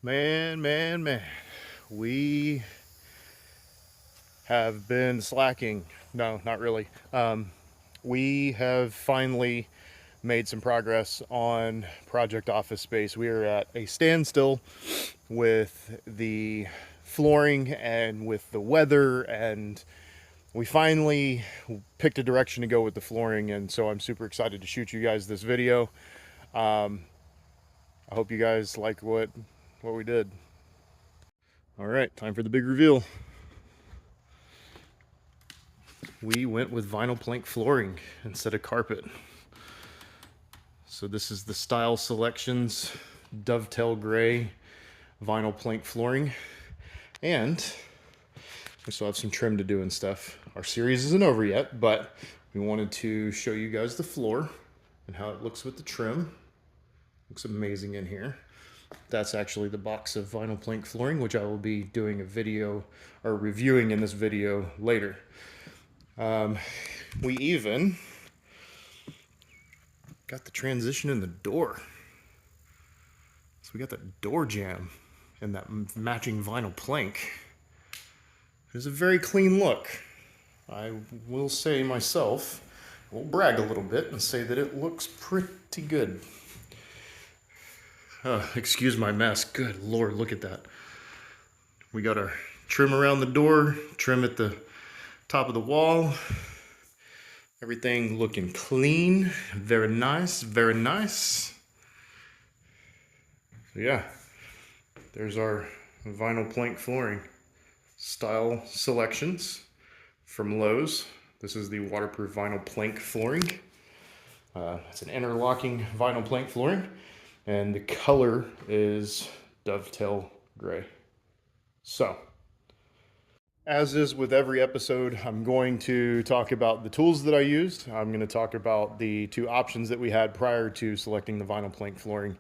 Man, we have been slacking. No, not really. We have finally made some progress on Project Office Space. We are at a standstill with the flooring and with the weather, and we finally picked a direction to go with the flooring, and so I'm super excited to shoot you guys this video. I hope you guys like what we did. All right, time for the big reveal. We went with vinyl plank flooring instead of carpet. So this is the Style Selections Dovetail Gray vinyl plank flooring. And we still have some trim to do and stuff. Our series isn't over yet, but we wanted to show you guys the floor and how it looks with the trim. Looks amazing in here. That's actually the box of vinyl plank flooring, which I will be doing a video or reviewing in this video later. We even got the transition in the door. So we got that door jamb and that matching vinyl plank. It's a very clean look. I will say myself, I will brag a little bit and say that it looks pretty good. Excuse my mess. Good Lord, look at that. We got our trim around the door, trim at the top of the wall. Everything looking clean. Very nice, very nice. So yeah, there's our vinyl plank flooring. Style Selections from Lowe's. This is the waterproof vinyl plank flooring. It's an interlocking vinyl plank flooring, and the color is Dovetail Gray. So, as is with every episode, I'm going to talk about the tools that I used. I'm going to talk about the two options that we had prior to selecting the vinyl plank flooring.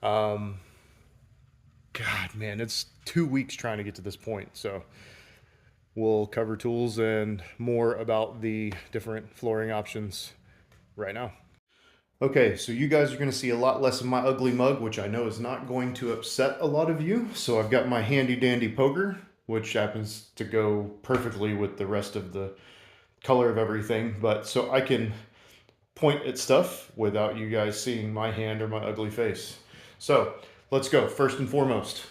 God, man, it's 2 weeks trying to get to this point. So we'll cover tools and more about the different flooring options right now. Okay, so you guys are going to see a lot less of my ugly mug, which I know is not going to upset a lot of you. So I've got my handy dandy poker, which happens to go perfectly with the rest of the color of everything. But so I can point at stuff without you guys seeing my hand or my ugly face. So let's go. First and foremost,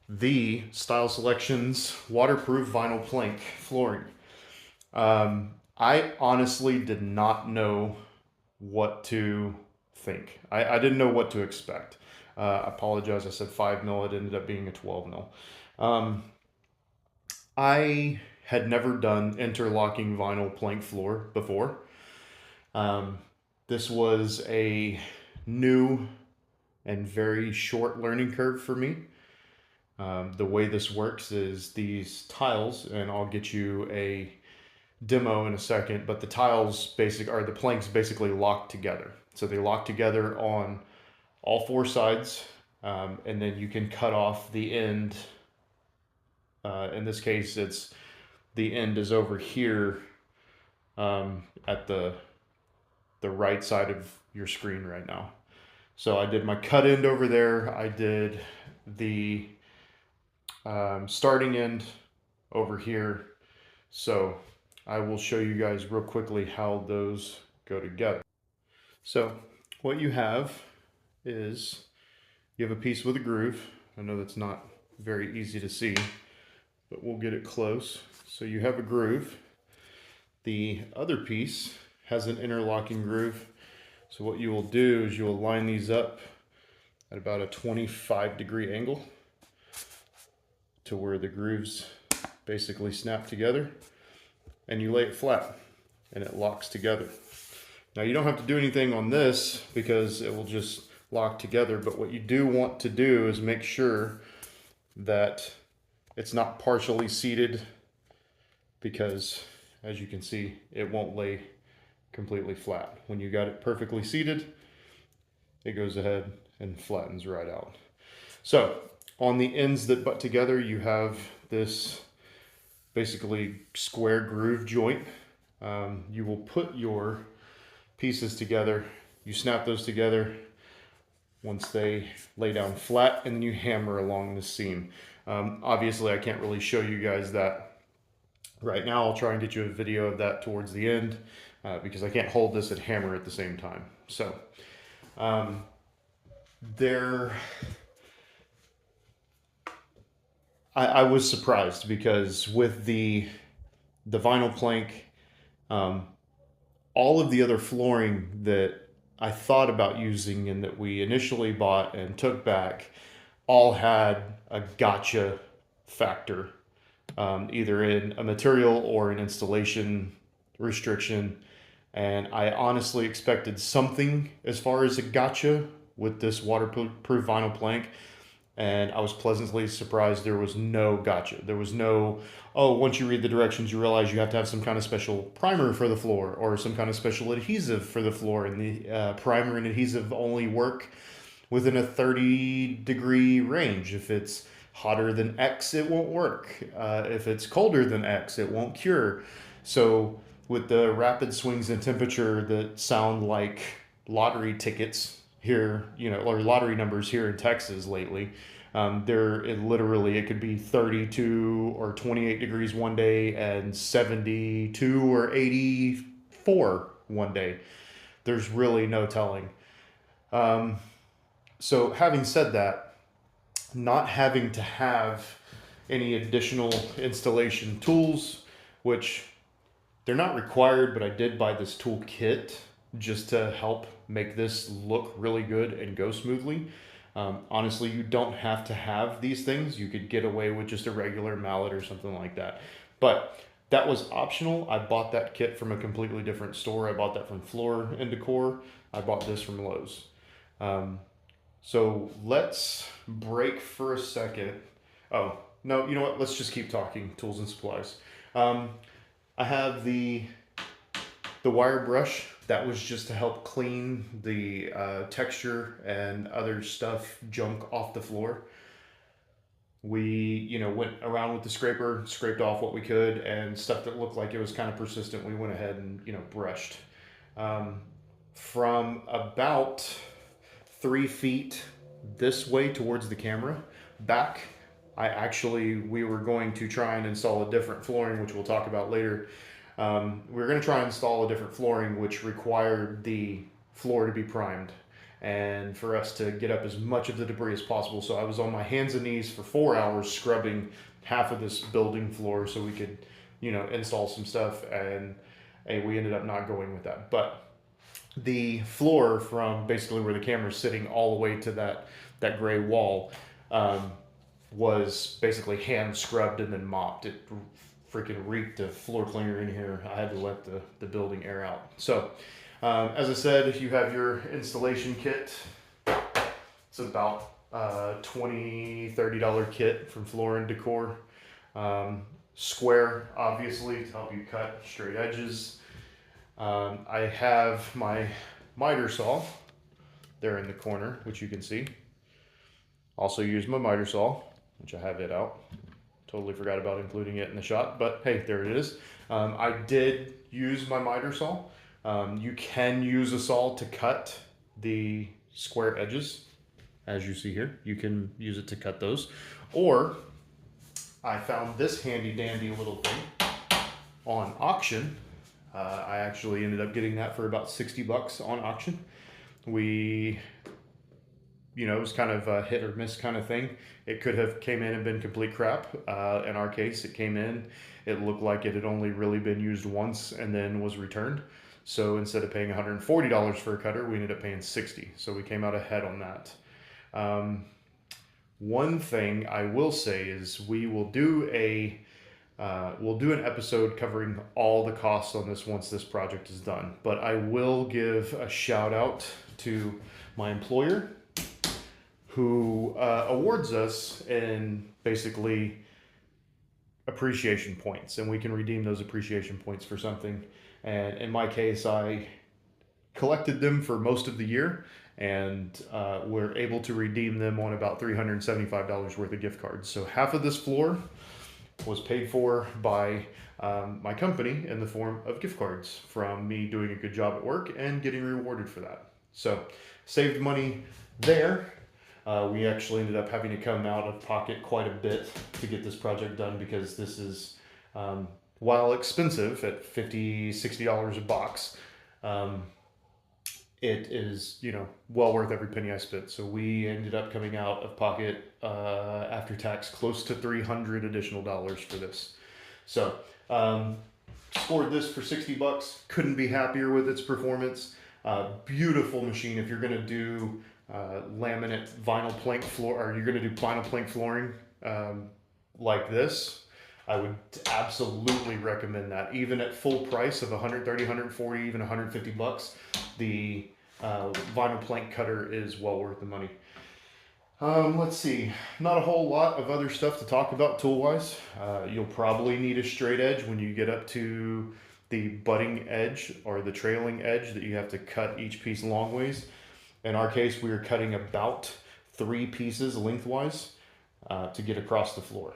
the Style Selections waterproof vinyl plank flooring. I honestly did not know what to think. I didn't know what to expect. I apologize. I said 5 mil. It ended up being a 12 mil. I had never done interlocking vinyl plank floor before. This was a new and very short learning curve for me. The way this works is these tiles, and I'll get you a demo in a second, but the tiles the planks basically lock together. So they lock together on all four sides, and then you can cut off the end. In this case, the end is over here at the right side of your screen right now. So I did my cut end over there. I did the starting end over here. So I will show you guys real quickly how those go together. So what you have is you have a piece with a groove. I know that's not very easy to see, but we'll get it close. So you have a groove. The other piece has an interlocking groove. So what you will do is you will line these up at about a 25-degree angle to where the grooves basically snap together, and you lay it flat and it locks together. Now you don't have to do anything on this because it will just lock together, but what you do want to do is make sure that it's not partially seated, because as you can see, it won't lay completely flat. When you got it perfectly seated, it goes ahead and flattens right out. So on the ends that butt together, you have this basically square groove joint. You will put your pieces together, you snap those together. once they lay down flat, and then you hammer along the seam. Obviously, I can't really show you guys that right now. I'll try and get you a video of that towards the end because I can't hold this and hammer at the same time. So I was surprised because with the vinyl plank, all of the other flooring that I thought about using and that we initially bought and took back all had a gotcha factor, either in a material or an installation restriction. And I honestly expected something as far as a gotcha with this waterproof vinyl plank. And I was pleasantly surprised there was no gotcha. There was no, oh, once you read the directions, you realize you have to have some kind of special primer for the floor or some kind of special adhesive for the floor. And the primer and adhesive only work within a 30-degree range. If it's hotter than X, it won't work. If it's colder than X, it won't cure. So with the rapid swings in temperature that sound like lottery tickets here, or lottery numbers here in Texas lately, it could be 32 or 28 degrees one day and 72 or 84 one day. There's really no telling. So having said that, not having to have any additional installation tools, which they're not required, but I did buy this tool kit just to help make this look really good and go smoothly. Honestly, you don't have to have these things. You could get away with just a regular mallet or something like that. But that was optional. I bought that kit from a completely different store. I bought that from Floor & Decor. I bought this from Lowe's. So let's break for a second. Oh, no, you know what? Let's just keep talking tools and supplies. I have the wire brush. That was just to help clean the texture and other stuff, junk off the floor. We, went around with the scraper, scraped off what we could, and stuff that looked like it was kind of persistent, we went ahead and, brushed. From about 3 feet this way towards the camera, back, we were going to try and install a different flooring, which we'll talk about later. We were going to try and install a different flooring, which required the floor to be primed and for us to get up as much of the debris as possible. So I was on my hands and knees for 4 hours scrubbing half of this building floor so we could, install some stuff, and we ended up not going with that. But the floor from basically where the camera's sitting all the way to that gray wall was basically hand scrubbed and then mopped. It freaking reeked of floor cleaner in here. I had to let the building air out. So as I said, if you have your installation kit, it's about $20-$30 kit from Floor & Decor. Square, obviously, to help you cut straight edges. I have my miter saw there in the corner, which you can see. Also use my miter saw, which I have it out. Totally forgot about including it in the shot, but hey, there it is. I did use my miter saw. You can use a saw to cut the square edges, as you see here. You can use it to cut those. Or I found this handy dandy little thing on auction. I actually ended up getting that for about $60 on auction. It was kind of a hit or miss kind of thing. It could have came in and been complete crap. In our case, it came in, it looked like it had only really been used once and then was returned. So instead of paying $140 for a cutter, we ended up paying $60. So we came out ahead on that. One thing I will say is we'll do an episode covering all the costs on this once this project is done. But I will give a shout out to my employer, who awards us in basically appreciation points, and we can redeem those appreciation points for something. And in my case, I collected them for most of the year, and we're able to redeem them on about $375 worth of gift cards. So half of this floor was paid for by my company in the form of gift cards from me doing a good job at work and getting rewarded for that. So saved money there. We actually ended up having to come out of pocket quite a bit to get this project done because this is, while expensive at $50, $60 a box, it is, well worth every penny I spent. So we ended up coming out of pocket after tax close to $300 additional for this. So scored this for $60. Couldn't be happier with its performance. Beautiful machine. If you're gonna do laminate vinyl plank floor, or you're gonna do vinyl plank flooring like this, I would absolutely recommend that. Even at full price of 130, 140, even 150 bucks, the vinyl plank cutter is well worth the money. Let's see, not a whole lot of other stuff to talk about tool-wise. You'll probably need a straight edge when you get up to the butting edge or the trailing edge that you have to cut each piece long ways. In our case, we are cutting about 3 pieces lengthwise to get across the floor.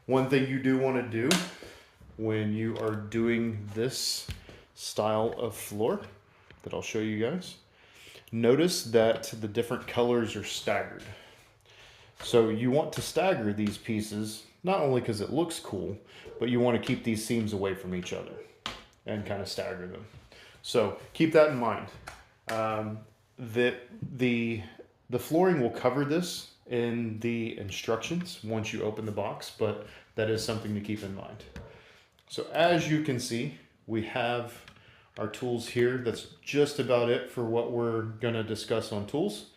One thing you do want to do when you are doing this style of floor that I'll show you guys, notice that the different colors are staggered. So you want to stagger these pieces, not only because it looks cool, but you want to keep these seams away from each other and kind of stagger them. So keep that in mind. The flooring will cover this in the instructions once you open the box, but that is something to keep in mind. So as you can see, we have our tools here. That's just about it for what we're gonna discuss on tools.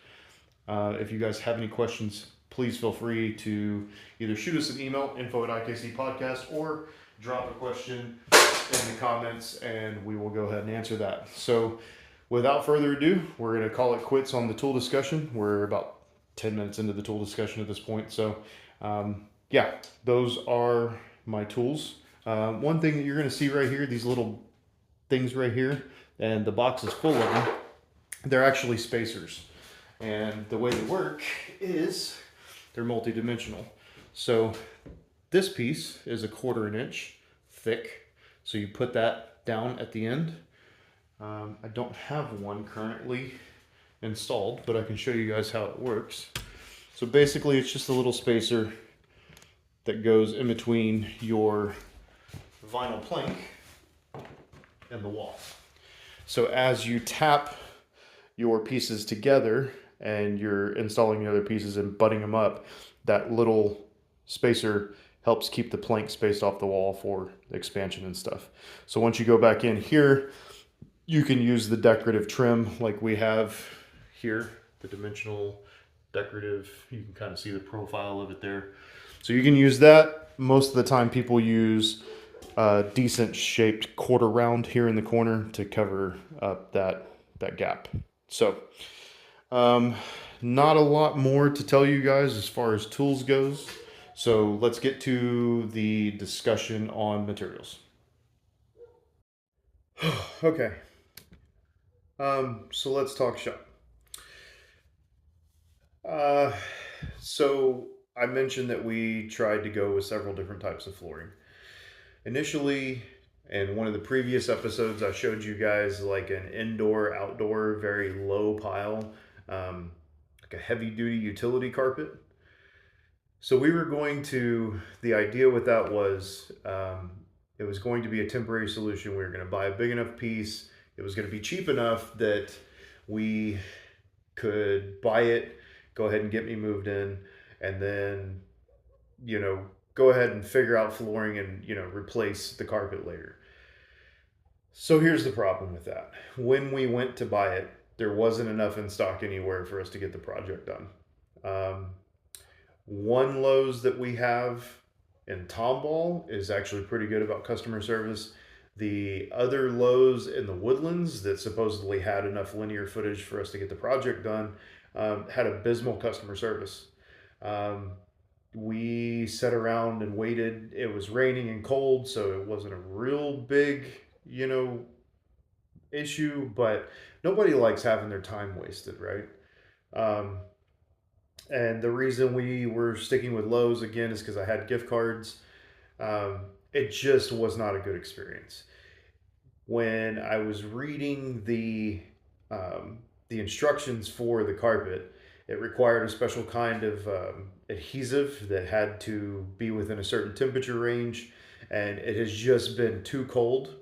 If you guys have any questions, please feel free to either shoot us an email, info@IKC podcast, or drop a question in the comments and we will go ahead and answer that. So without further ado, we're gonna call it quits on the tool discussion. We're about 10 minutes into the tool discussion at this point. So yeah, those are my tools. One thing that you're gonna see right here, these little things right here, and the box is full of them, they're actually spacers. And the way they work is they're multi-dimensional. So this piece is 1/4 inch thick. So you put that down at the end. I don't have one currently installed, but I can show you guys how it works. So basically it's just a little spacer that goes in between your vinyl plank and the wall. So as you tap your pieces together and you're installing the other pieces and butting them up, that little spacer helps keep the plank spaced off the wall for expansion and stuff. So once you go back in here, you can use the decorative trim like we have here, the dimensional decorative. You can kind of see the profile of it there. So you can use that. Most of the time people use a decent shaped 1/4 round here in the corner to cover up that gap. So not a lot more to tell you guys as far as tools goes. So let's get to the discussion on materials. Okay. So let's talk shop. So I mentioned that we tried to go with several different types of flooring. Initially, in one of the previous episodes, I showed you guys like an indoor, outdoor, very low pile, like a heavy duty utility carpet. So we were going to, the idea with that was, it was going to be a temporary solution. We were going to buy a big enough piece. It was going to be cheap enough that we could buy it, go ahead and get me moved in, and then, go ahead and figure out flooring and, replace the carpet later. So here's the problem with that. When we went to buy it, there wasn't enough in stock anywhere for us to get the project done. One Lowe's that we have in Tomball is actually pretty good about customer service. The other Lowe's in the Woodlands that supposedly had enough linear footage for us to get the project done had abysmal customer service. We sat around and waited. It was raining and cold, so it wasn't a real big, issue, but nobody likes having their time wasted, right? And the reason we were sticking with Lowe's again is because I had gift cards. It just was not a good experience. When I was reading the the instructions for the carpet, it required a special kind of adhesive that had to be within a certain temperature range, and it has just been too cold,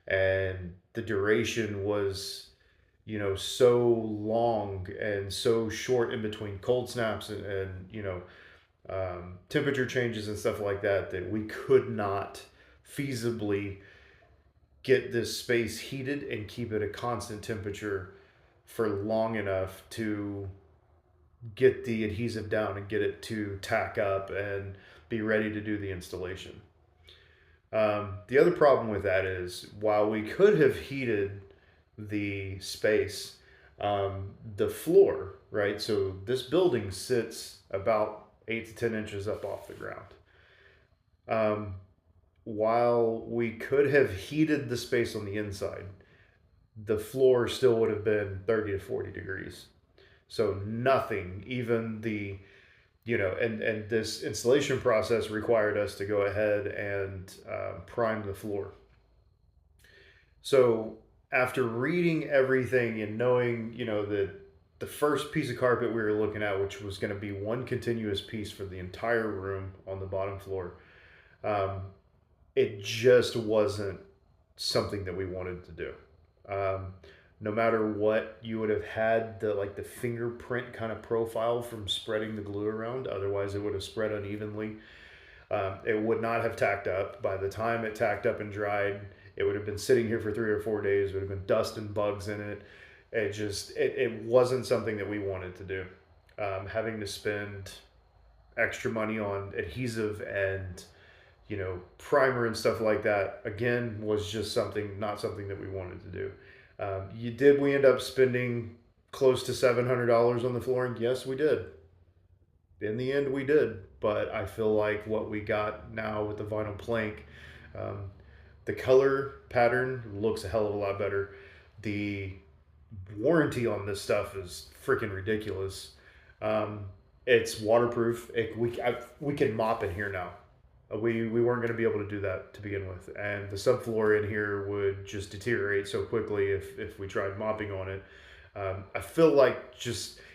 and the duration was, so long and so short in between cold snaps and temperature changes and stuff like that, that we could not feasibly get this space heated and keep it a constant temperature for long enough to get the adhesive down and get it to tack up and be ready to do the installation. The other problem with that is, while we could have heated the space, the floor, right? So this building sits about 8 to 10 inches up off the ground. While we could have heated the space on the inside, the floor still would have been 30 to 40 degrees. So nothing, even the, and this installation process required us to go ahead and prime the floor. So after reading everything and knowing, that the first piece of carpet we were looking at, which was going to be one continuous piece for the entire room on the bottom floor, it just wasn't something that we wanted to do. No matter what, you would have had the fingerprint kind of profile from spreading the glue around. Otherwise, it would have spread unevenly. It would not have tacked up. By the time it tacked up and dried, it would have been sitting here for 3 or 4 days. It would have been dust and bugs in it. It wasn't something that we wanted to do. Having to spend extra money on adhesive and primer and stuff like that, again, was just not something that we wanted to do. We end up spending close to $700 on the flooring? Yes, we did. In the end, we did. But I feel like what we got now with the vinyl plank, the color pattern looks a hell of a lot better. The warranty on this stuff is freaking ridiculous. It's waterproof. We can mop in here now. We weren't going to be able to do that to begin with, and the subfloor in here would just deteriorate so quickly if we tried mopping on it. I feel like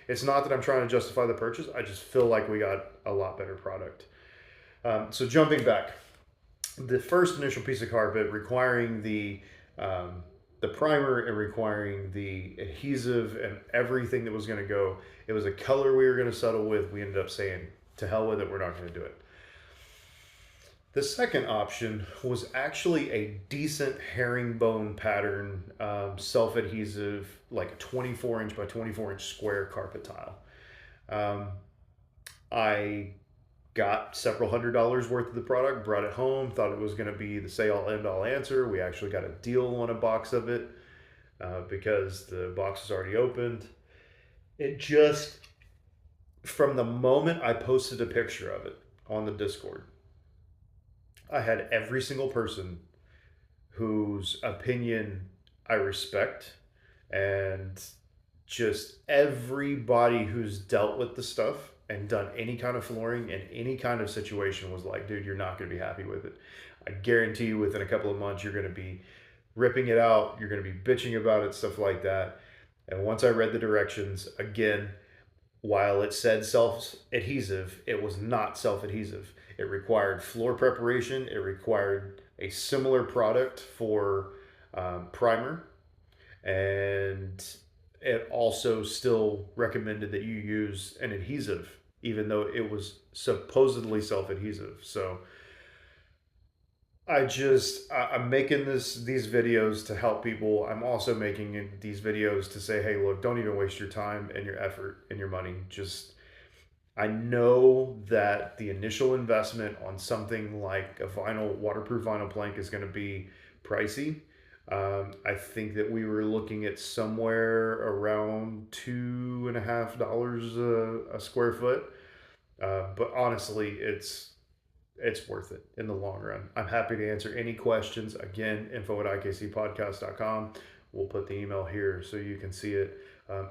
it's not that I'm trying to justify the purchase. I just feel like we got a lot better product. So jumping back, the first initial piece of carpet requiring the primer and requiring the adhesive and everything that was going to go. It was a color we were going to settle with. We ended up saying, to hell with it, we're not going to do it. The second option was actually a decent herringbone pattern, self-adhesive, like a 24-inch by 24-inch square carpet tile. I got several $100s worth of the product, brought it home, thought it was going to be the say-all end-all answer. We actually got a deal on a box of it because the box was already opened. It just, from the moment I posted a picture of it on the Discord, I had every single person whose opinion I respect, and just everybody who's dealt with the stuff and done any kind of flooring in any kind of situation was like, dude, you're not going to be happy with it. I guarantee you within a couple of months, you're going to be ripping it out. You're going to be bitching about it, stuff like that. And once I read the directions, again, while it said self-adhesive, it was not self-adhesive. It required floor preparation. It required a similar product for primer. And it also still recommended that you use an adhesive, even though it was supposedly self-adhesive. So I'm making these videos to help people. I'm also making these videos to say, hey, look, don't even waste your time and your effort and your money. I know that the initial investment on something like a waterproof vinyl plank is going to be pricey. I think that we were looking at somewhere around $2.50 a square foot. But honestly, it's worth it in the long run. I'm happy to answer any questions. Again, info@ikcpodcast.com. We'll put the email here so you can see it.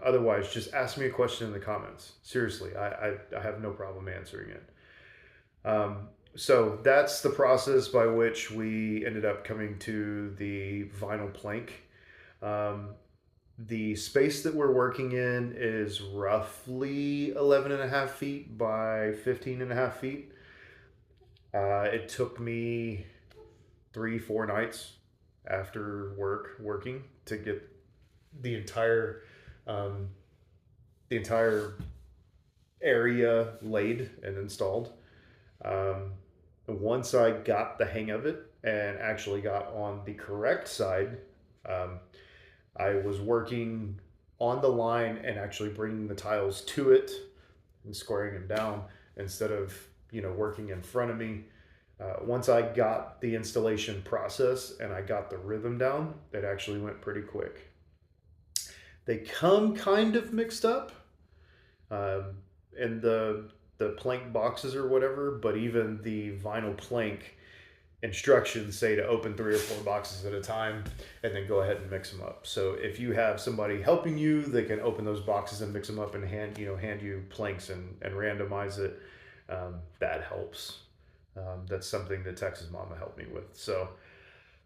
Otherwise, just ask me a question in the comments. Seriously, I have no problem answering it. So that's the process by which we ended up coming to the vinyl plank. The space that we're working in is roughly 11.5 feet by 15.5 feet. It took me 3-4 nights after working to get the entire um, the entire area laid and installed. Um, Once I got the hang of it and actually got on the correct side, um, I was working on the line and actually bringing the tiles to it and squaring them down instead of working in front of me. Once I got the installation process and I got the rhythm down, it actually went pretty quick. They come kind of mixed up um, in the plank boxes or whatever, but even the vinyl plank instructions say to open 3 or 4 boxes at a time and then go ahead and mix them up. So if you have somebody helping you, they can open those boxes and mix them up and hand you planks and randomize it. That helps. That's something that Texas Mama helped me with. So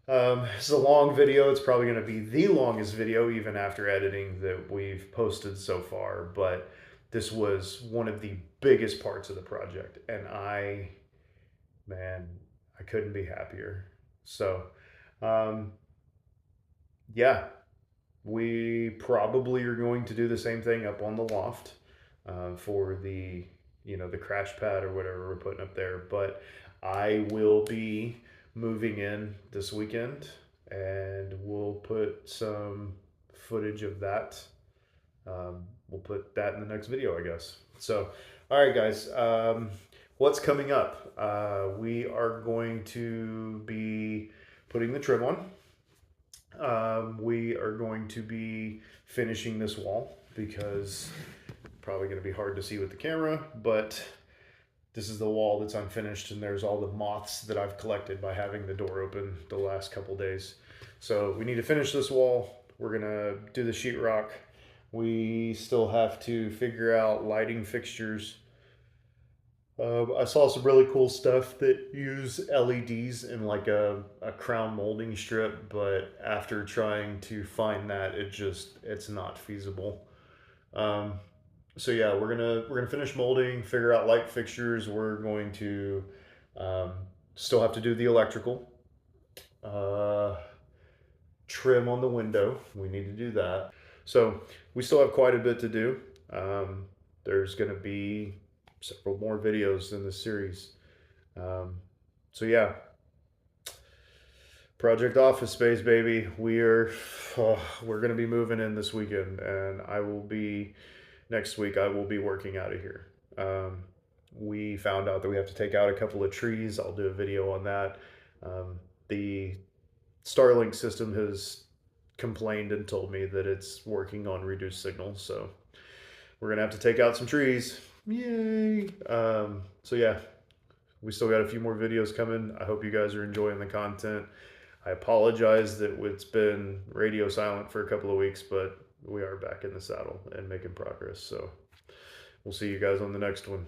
it's a long video. It's probably going to be the longest video even after editing that we've posted so far, but this was one of the biggest parts of the project, and man, I couldn't be happier. So, yeah, we probably are going to do the same thing up on the loft for the crash pad or whatever we're putting up there. But I will be moving in this weekend, and we'll put some footage of that. We'll put that in the next video, I guess. So, all right, guys. What's coming up? We are going to be putting the trim on. We are going to be finishing this wall because probably going to be hard to see with the camera, but this is the wall that's unfinished, and there's all the moths that I've collected by having the door open the last couple days. So we need to finish this wall. We're gonna do the sheetrock. We still have to figure out lighting fixtures. I saw some really cool stuff that use LEDs in like a crown molding strip, but after trying to find that, it's not feasible. So yeah, we're gonna finish molding, figure out light fixtures. We're going to still have to do the electrical, trim on the window. We need to do that. So we still have quite a bit to do. There's going to be several more videos in this series. So yeah, Project Office Space, baby. We're going to be moving in this weekend, and next week I will be working out of here. We found out that we have to take out a couple of trees. I'll do a video on that. The Starlink system has complained and told me that it's working on reduced signal, so we're gonna have to take out some trees. Yay! So yeah, we still got a few more videos coming. I hope you guys are enjoying the content. I apologize that it's been radio silent for a couple of weeks, but we are back in the saddle and making progress. So we'll see you guys on the next one.